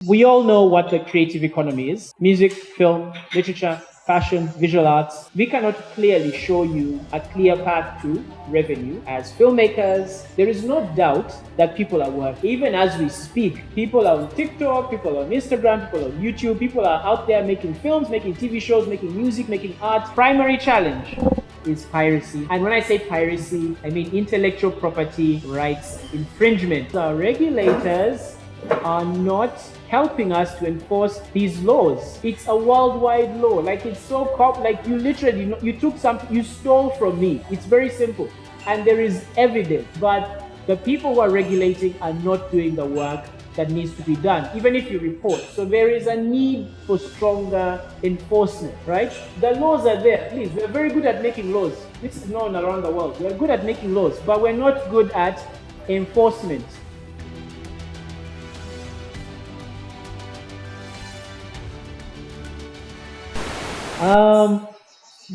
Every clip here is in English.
We all know what the creative economy is: music, film, literature, fashion, visual arts. We cannot clearly show you a clear path to revenue. As filmmakers, there is no doubt that people are working. Even as we speak, people are on TikTok, people on Instagram, people on YouTube, people are out there making films, making TV shows, making music, making art. Primary challenge is piracy. And when I say piracy, I mean intellectual property rights infringement. Our regulators are not helping us to enforce these laws. It's a worldwide law. Like, it's so like you literally, you took something, you stole from me. It's very simple. And there is evidence, but the people who are regulating are not doing the work that needs to be done, even if you report. So there is a need for stronger enforcement, right? The laws are there. Please, we're very good at making laws. This is known around the world. We're good at making laws, but we're not good at enforcement.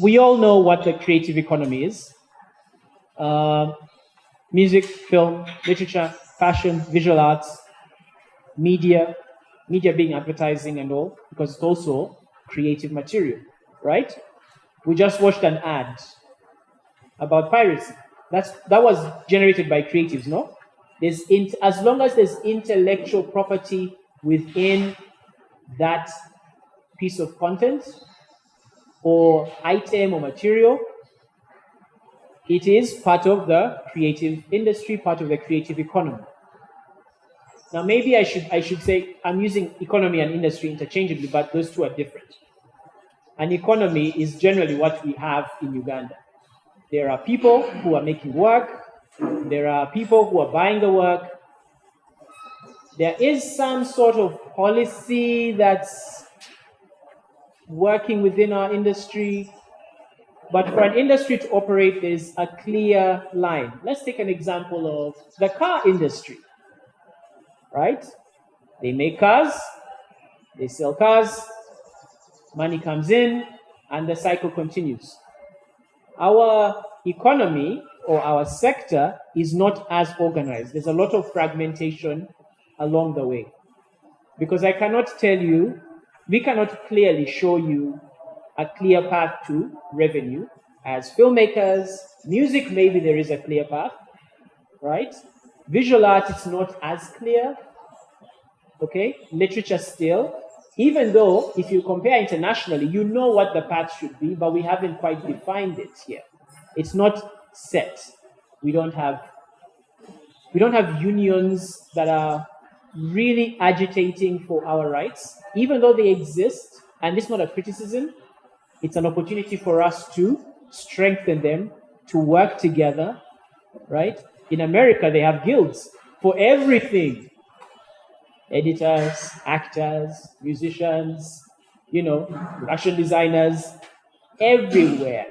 We all know what the creative economy is. Music, film, literature, fashion, visual arts, media being advertising and all, because it's also creative material, right? We just watched an ad about piracy. That was generated by creatives, no? As long as there's intellectual property within that piece of content or item or material, it is part of the creative industry, part of the creative economy. Now, maybe I should say I'm using economy and industry interchangeably, but those two are different. An economy is generally what we have in Uganda. There are people who are making work. There are people who are buying the work. There is some sort of policy that's working within our industry. But for an industry to operate, there's a clear line. Let's take an example of the car industry, right? They make cars, they sell cars, money comes in, and the cycle continues. Our economy or our sector is not as organized. There's a lot of fragmentation along the way. Because I cannot tell you, we cannot clearly show you a clear path to revenue. As filmmakers, music, maybe there is a clear path, right? Visual art, it's not as clear, okay? Literature still, even though if you compare internationally, you know what the path should be, but we haven't quite defined it here. It's not set. We don't have unions that are really agitating for our rights, even though they exist, and it's not a criticism. It's an opportunity for us to strengthen them, to work together, right? In America, they have guilds for everything. Editors, actors, musicians, production designers, everywhere.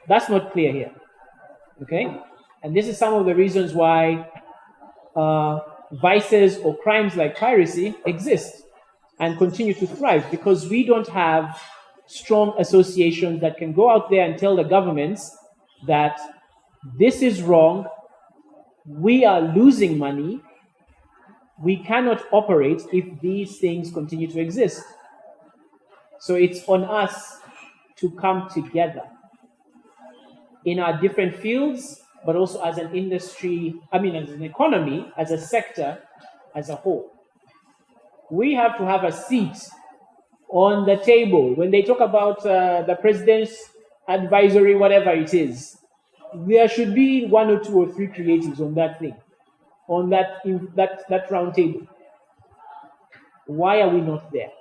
That's not clear here, okay? And this is some of the reasons why vices or crimes like piracy exist and continue to thrive, because we don't have strong associations that can go out there and tell the governments that this is wrong, we are losing money, we cannot operate if these things continue to exist. So it's on us to come together in our different fields, but also as an industry, as an economy, as a sector, as a whole. We have to have a seat on the table. When they talk about the president's advisory, whatever it is, there should be 1 or 2 or 3 creatives on that thing, on that round table. Why are we not there?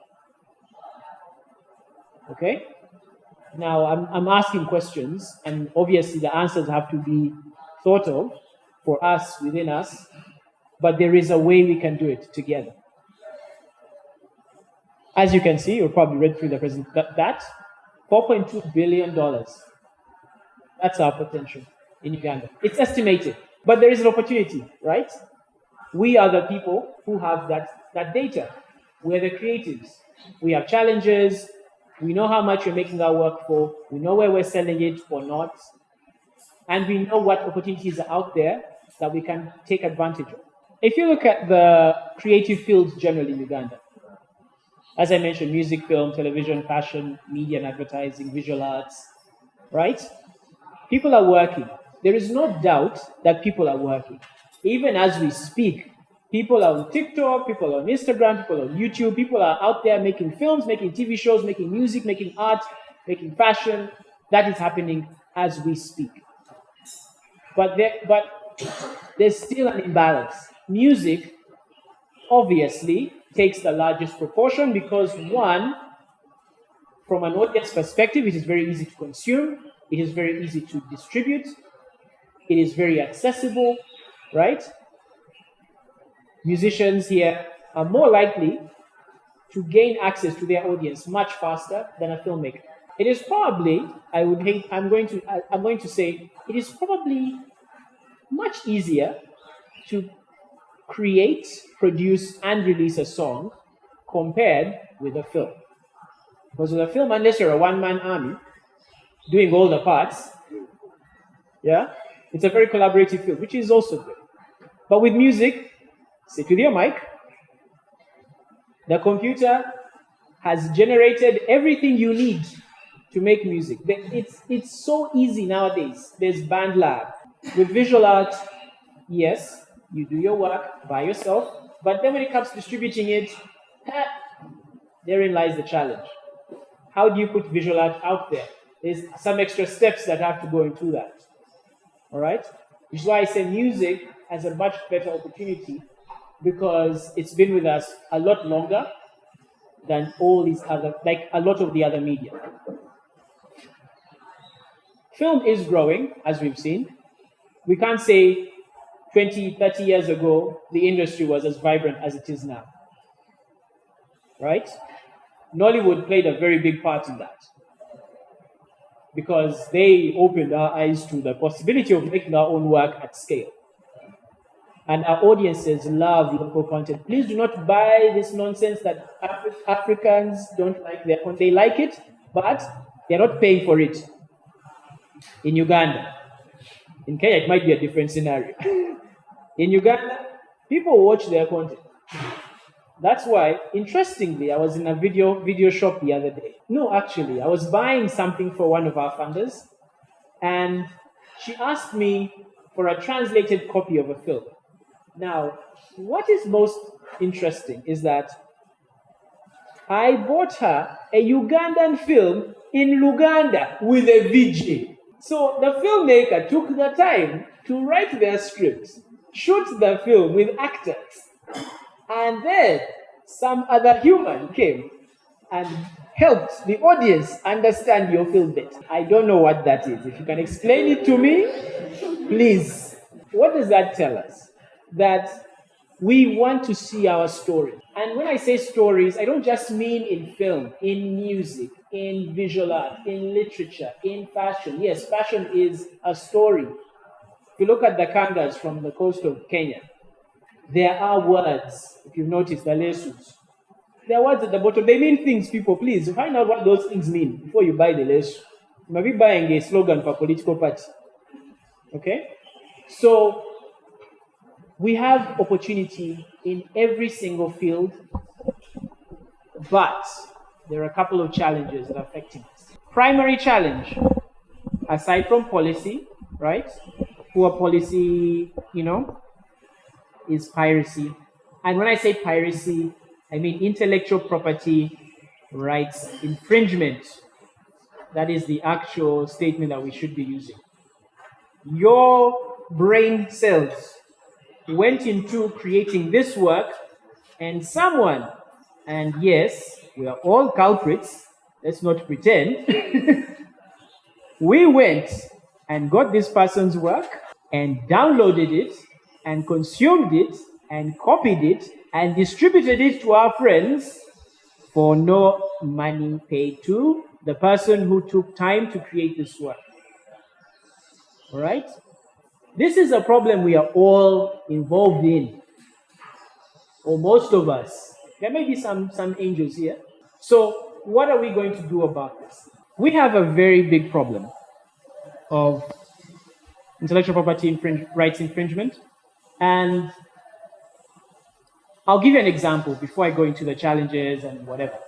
Okay? Now, I'm asking questions, and obviously the answers have to be thought of for us, within us, but there is a way we can do it together. As you can see, you'll probably read through the presentation, that $4.2 billion, that's our potential in Uganda. It's estimated, but there is an opportunity, right? We are the people who have that data. We're the creatives. We have challenges. We know how much we're making our work for. We know where we're selling it or not. And we know what opportunities are out there that we can take advantage of. If you look at the creative fields generally in Uganda, as I mentioned, music, film, television, fashion, media and advertising, visual arts, right? People are working. There is no doubt that people are working. Even as we speak, people are on TikTok, people on Instagram, people on YouTube, people are out there making films, making TV shows, making music, making art, making fashion. That is happening as we speak. But there's still an imbalance. Music obviously takes the largest proportion because, one, from an audience perspective, it is very easy to consume, it is very easy to distribute, it is very accessible, right? Musicians here are more likely to gain access to their audience much faster than a filmmaker. It is probably, I'm going to say, it is probably much easier to create, produce, and release a song compared with a film. Because with a film, unless you're a one-man army doing all the parts, yeah, it's a very collaborative field, which is also good. But with music, sit with your mic. The computer has generated everything you need to make music. It's so easy nowadays. There's BandLab. With visual art, yes, you do your work by yourself, but then when it comes to distributing it, therein lies the challenge. How do you put visual art out there? There's some extra steps that have to go into that. All right? Which is why I say music has a much better opportunity because it's been with us a lot longer than all these other, like a lot of the other media. Film is growing, as we've seen. We can't say 20, 30 years ago, the industry was as vibrant as it is now. Right? Nollywood played a very big part in that because they opened our eyes to the possibility of making our own work at scale. And our audiences love local content. Please do not buy this nonsense that Africans don't like their own. They like it, but they're not paying for it. In Uganda, in Kenya, it might be a different scenario. In Uganda, people watch their content. That's why, interestingly, I was in a video shop the other day. No, actually, I was buying something for one of our funders, and she asked me for a translated copy of a film. Now, what is most interesting is that I bought her a Ugandan film in Luganda with a VJ. So the filmmaker took the time to write their scripts, shoot the film with actors, and then some other human came and helped the audience understand your film better. I don't know what that is. If you can explain it to me, please. What does that tell us? That we want to see our story. And when I say stories, I don't just mean in film, in music, in visual art, in literature, in fashion. Yes, fashion is a story. If you look at the kangas from the coast of Kenya, there are words, if you've noticed, the lesus. There are words at the bottom. They mean things, people. Please find out what those things mean before you buy the lesu. You might be buying a slogan for a political party. Okay? So, we have opportunity in every single field, but there are a couple of challenges that are affecting us. Primary challenge, aside from policy, right? Poor policy, is piracy. And when I say piracy, I mean intellectual property rights infringement. That is the actual statement that we should be using. Your brain cells went into creating this work, and someone, and yes, we are all culprits, let's not pretend, we went and got this person's work and downloaded it and consumed it and copied it and distributed it to our friends for no money paid to the person who took time to create this work. All right? This is a problem we are all involved in, or most of us. There may be some angels here. So what are we going to do about this? We have a very big problem of intellectual property rights infringement, and I'll give you an example before I go into the challenges and whatever.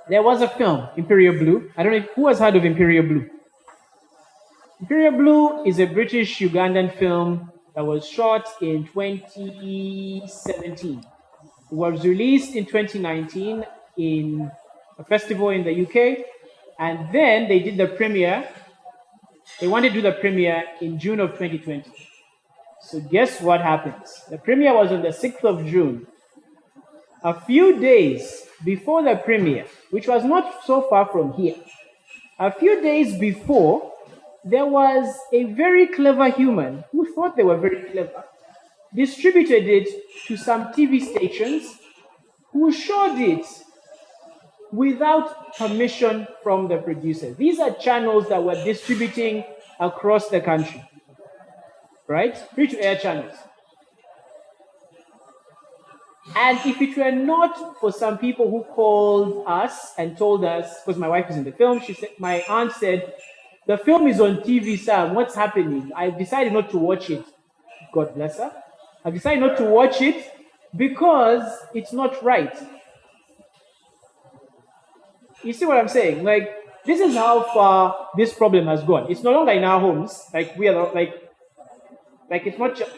There was a film, Imperial Blue. I don't know who has heard of Imperial Blue. Imperial Blue is a British Ugandan film that was shot in 2017. It was released in 2019 in a festival in the UK, and then they did the premiere. They wanted to do the premiere in June of 2020. So guess what happens? The premiere was on the 6th of June. A few days before the premiere, which was not so far from here, a few days before, there was a very clever human who thought they were very clever, distributed it to some TV stations who showed it without permission from the producers. These are channels that were distributing across the country, right? Free-to-air channels. And if it were not for some people who called us and told us, because my wife is in the film, she said, my aunt said, the film is on TV, Sam, what's happening? I decided not to watch it. God bless her. I decided not to watch it because it's not right. You see what I'm saying? Like, this is how far this problem has gone. It's no longer in our homes. Like, we are like it's not just,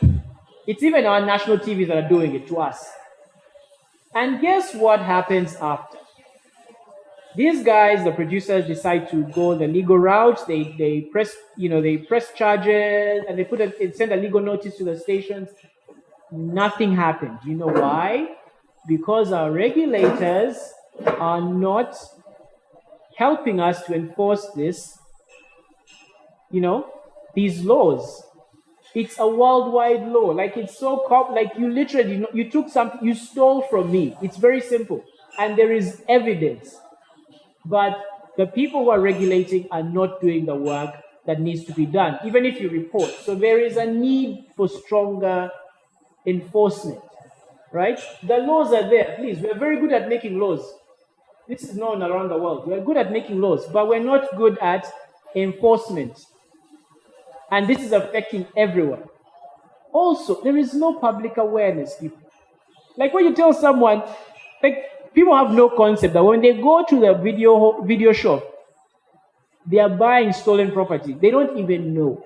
it's even our national TVs that are doing it to us. And guess what happens after? These guys, the producers, decide to go the legal route. They press charges and they send a legal notice to the stations. Nothing happened. You know why? Because our regulators are not helping us to enforce these laws. It's a worldwide law. Like, it's so like you literally, you took something, you stole from me. It's very simple. And there is evidence. But the people who are regulating are not doing the work that needs to be done, even if you report. So there is a need for stronger enforcement, right? The laws are there. Please, we're very good at making laws. This is known around the world. We're good at making laws, but we're not good at enforcement. And this is affecting everyone. Also, there is no public awareness, people. Like, when you tell someone, like, people have no concept that when they go to the video shop, they are buying stolen property. They don't even know.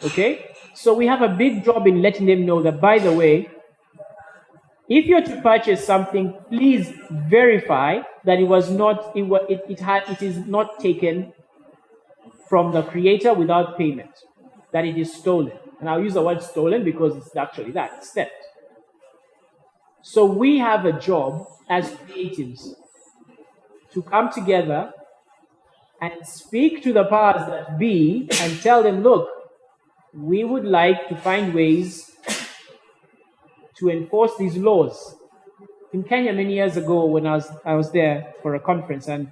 Okay? So we have a big job in letting them know that, by the way, if you're to purchase something, please verify that it is not taken from the creator without payment, that it is stolen. And I'll use the word stolen because it's actually that, it's theft. So we have a job as creatives to come together and speak to the powers that be and tell them, look, we would like to find ways to enforce these laws. In Kenya many years ago, when I was there for a conference, and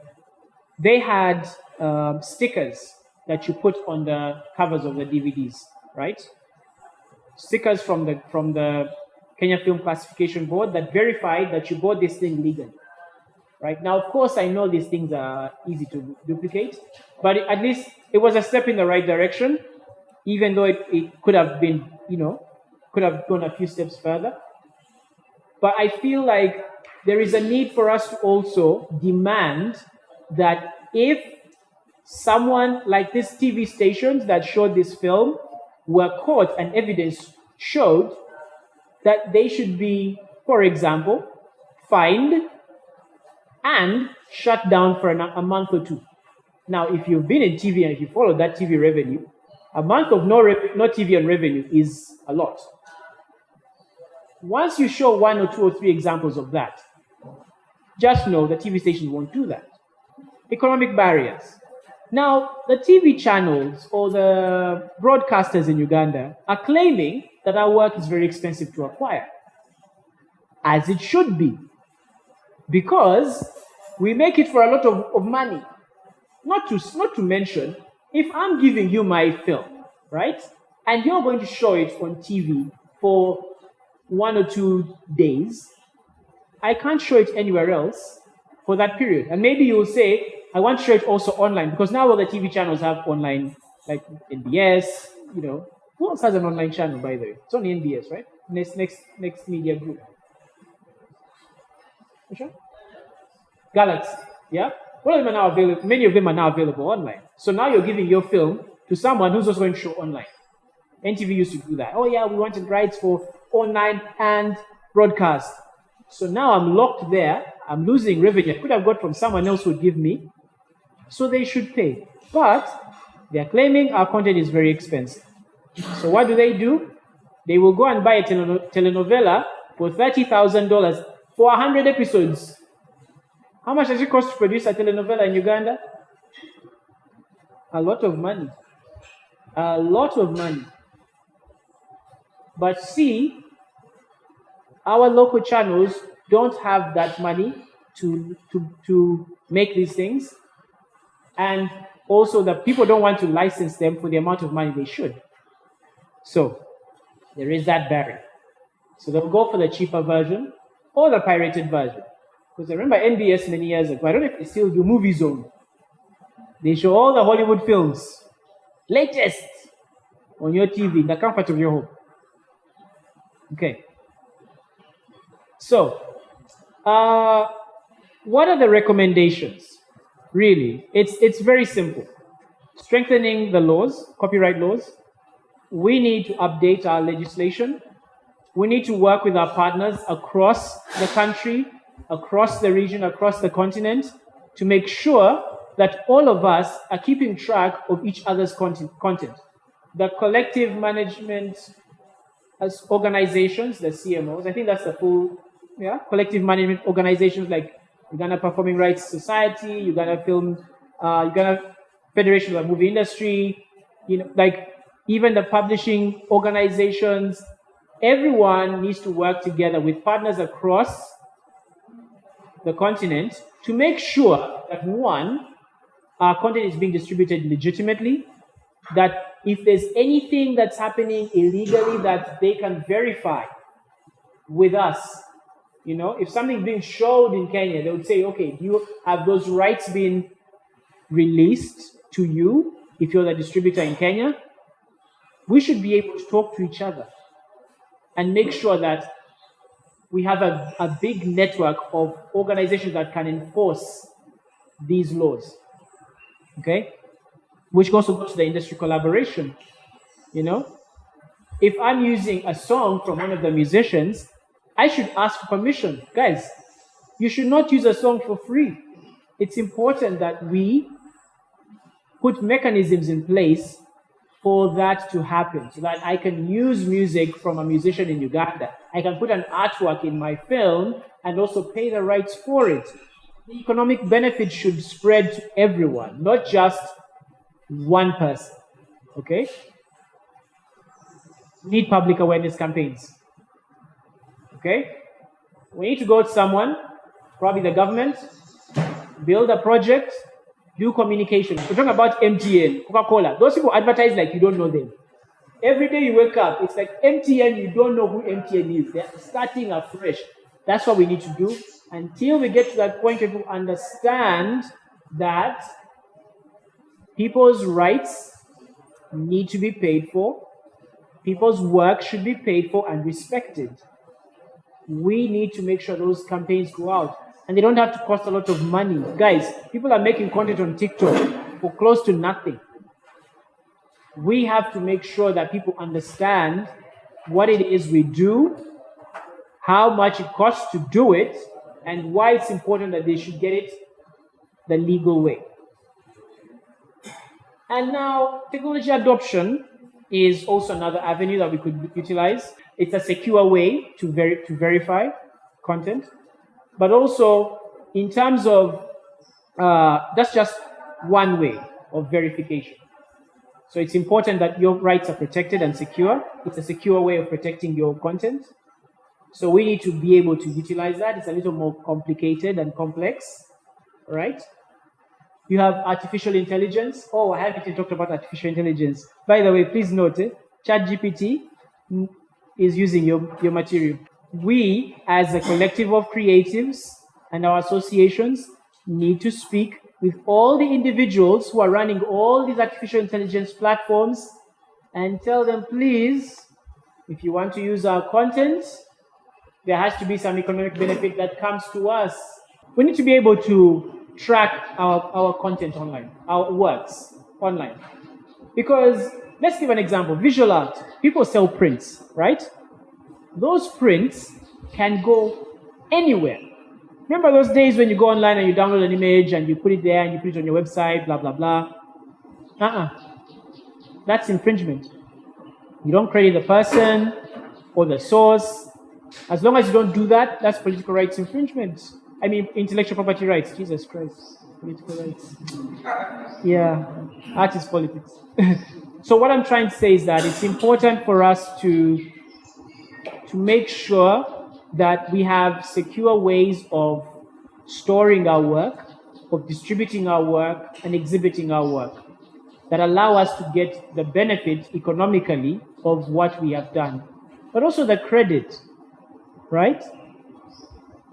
they had stickers that you put on the covers of the DVDs, right? Stickers from the Kenya Film Classification Board that verified that you bought this thing legally. Right? Now, of course, I know these things are easy to duplicate, but at least it was a step in the right direction, even though it could have been, could have gone a few steps further. But I feel like there is a need for us to also demand that if someone like these TV stations that showed this film were caught and evidence showed, that they should be, for example, fined and shut down for a month or two. Now, if you've been in TV and if you follow that TV revenue, a month of no TV on revenue is a lot. Once you show 1 or 2 or 3 examples of that, just know the TV stations won't do that. Economic barriers. Now, the TV channels or the broadcasters in Uganda are claiming that our work is very expensive to acquire, as it should be, because we make it for a lot of money. Not to mention, if I'm giving you my film, right, and you're going to show it on TV for 1 or 2 days, I can't show it anywhere else for that period. And maybe you'll say, I want to show it also online, because now all the TV channels have online, like NBS, Who else has an online channel, by the way? It's only NBS, right? Next media group. Which one? Galaxy. Yeah? All of them are now available, many of them are now available online. So now you're giving your film to someone who's also going to show online. NTV used to do that. Oh yeah, we wanted rights for online and broadcast. So now I'm locked there. I'm losing revenue I could have got from someone else who would give me. So they should pay. But they're claiming our content is very expensive. So what do? They will go and buy a telenovela for $30,000 for 100 episodes. How much does it cost to produce a telenovela in Uganda? A lot of money. A lot of money. But see, our local channels don't have that money to make these things. And also the people don't want to license them for the amount of money they should. So there is that barrier. So they'll go for the cheaper version or the pirated version. Because I remember NBS many years ago, I don't know if they still do Movie Zone. They show all the Hollywood films, latest, on your TV, in the comfort of your home. Okay. So, what are the recommendations? Really, it's very simple. Strengthening the laws, copyright laws. We need to update our legislation. We need to work with our partners across the country, across the region, across the continent, to make sure that all of us are keeping track of each other's content. The collective management as organizations, the CMOs, I think that's the full, collective management organizations like Uganda Performing Rights Society, Uganda Federation of the Movie Industry, like even the publishing organizations. Everyone needs to work together with partners across the continent to make sure that, one, our content is being distributed legitimately, that if there's anything that's happening illegally, that they can verify with us. If something's being showed in Kenya, they would say, okay, have those rights been released to you if you're the distributor in Kenya? We should be able to talk to each other and make sure that we have a big network of organizations that can enforce these laws. Okay? Which also goes to the industry collaboration. If I'm using a song from one of the musicians, I should ask for permission. Guys, you should not use a song for free. It's important that we put mechanisms in place for that to happen, so that I can use music from a musician in Uganda. I can put an artwork in my film and also pay the rights for it. The economic benefit should spread to everyone, not just one person. Okay? We need public awareness campaigns. Okay? We need to go to someone, probably the government, build a project, do communication. We're talking about MTN, Coca-Cola. Those people advertise like you don't know them. Every day you wake up, it's like MTN, you don't know who MTN is. They're starting afresh. That's what we need to do until we get to that point where people understand that people's rights need to be paid for. People's work should be paid for and respected. We need to make sure those campaigns go out. And they don't have to cost a lot of money. Guys, people are making content on TikTok for close to nothing. We have to make sure that people understand what it is we do, how much it costs to do it, and why it's important that they should get it the legal way. And now, technology adoption is also another avenue that we could utilize. It's a secure way to verify content. But also, in terms of, that's just one way of verification. So it's important that your rights are protected and secure. It's a secure way of protecting your content. So we need to be able to utilize that. It's a little more complicated and complex, right? You have artificial intelligence. Oh, I haven't even talked about artificial intelligence. By the way, please note, ChatGPT is using your material. We, as a collective of creatives and our associations, need to speak with all the individuals who are running all these artificial intelligence platforms and tell them, please, if you want to use our content, there has to be some economic benefit that comes to us. We need to be able to track our content online, our works online. Because let's give an example, visual art. People sell prints, right? Those prints can go anywhere. Remember those days when you go online and you download an image and you put it there and you put it on your website, blah, blah, blah. That's infringement. You don't credit the person or the source. As long as you don't do that, that's political rights infringement. I mean, intellectual property rights. Jesus Christ. Political rights. Yeah, art is politics. So what I'm trying to say is that it's important for us to make sure that we have secure ways of storing our work, of distributing our work, and exhibiting our work that allow us to get the benefit economically of what we have done, but also the credit, right?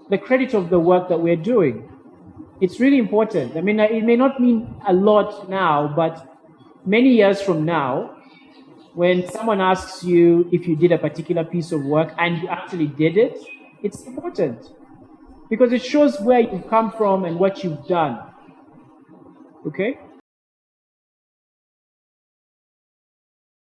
The credit of the work that we're doing. It's really important. I mean, it may not mean a lot now, but many years from now, when someone asks you if you did a particular piece of work and you actually did it, it's important because it shows where you've come from and what you've done. Okay?